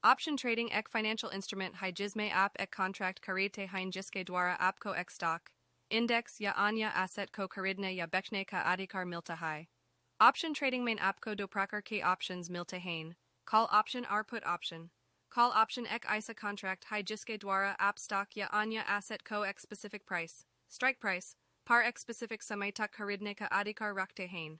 Option trading ek financial instrument hai jisme aap ek contract kharite hain jiske dwara aapko ek stock, index ya anya asset ko kharidne ya bechne ka adhikar milta hai. Option trading main aapko do prakar ke options milta hain. Call option or put option. Call option ek isa contract hai jiske dwara aap stock ya anya asset ko ek specific price, strike price, par ek specific samay tak kharidne ka adhikar rakhte hain.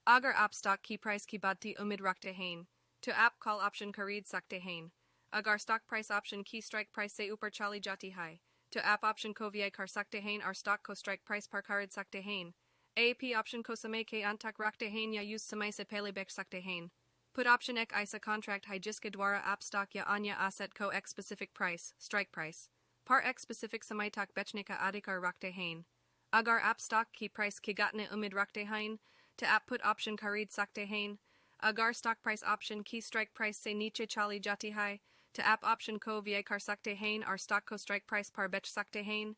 Agar aap stock ki price ki badti umid rakhte hain. To app call option kharid sakte hain. Agar stock price option ki strike price se upar chali jati hai. To app option ko vi kar sakte hain or stock ko strike price par kharid sakte hain. AAP option ko samay ke antak rakhte hain ya use samay se pele bech sakte hain. Put option ek isa contract hai jiske dwara app stock ya anya asset ko ek specific price, strike price. Par ek specific samay tak bechne ka adhikar rakhte hain. Agar app stock ki price ki gatne umid rakhte hain. To app put option kharid sakte hain. Agar stock price option ki strike price se niche chali jati hai. To app option ko vi kar sakte hain or stock ko strike price par bech sakte hain.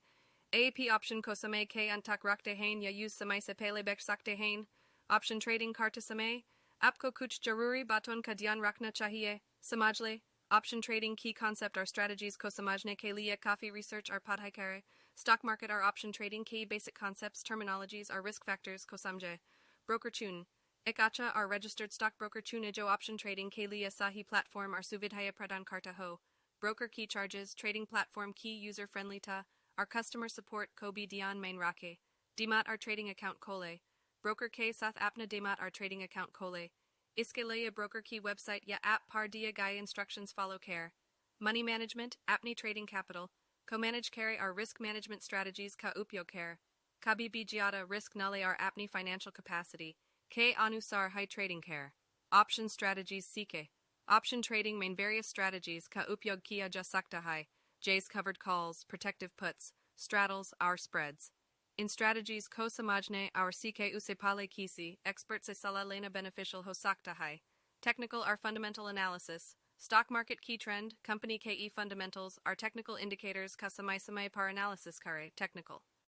AAP option ko samay ke antak rakhte hain ya use samay se pele bech sakte hain. Option trading karta samay. Apko kuch jaruri baton ka dhyan rakhna chahiye. Samajle. Option trading key concept or strategies ko samajne ke liye kafi research or padhai kare. Stock market or option trading key basic concepts, terminologies or risk factors ko samjhe. Broker chun. Ek acha or registered stockbroker chune jo option trading ke liye sahi platform or suvidhaya pradan karta ho. Broker key charges, trading platform key user friendly ta. Our customer support ko bi dian main rake. Demat our trading account kole. Broker ke sath apna demat our trading account kole. Iske liye broker key website ya app par dia gaya instructions follow care. Money management, apni trading capital. Co-manage care our risk management strategies ka upyo care. Kabi bi jiata risk nale our apni financial capacity. K anusar high trading care. Option strategies sike. Option trading main various strategies ka upyog kia jasakta hai. J's covered calls, protective puts, straddles, our spreads. In strategies ko samajne our ck usepale kisi, expert se sala lena beneficial ho sakta hai. Technical our fundamental analysis. Stock market key trend, company ke fundamentals, our technical indicators ka samay par analysis kare, technical.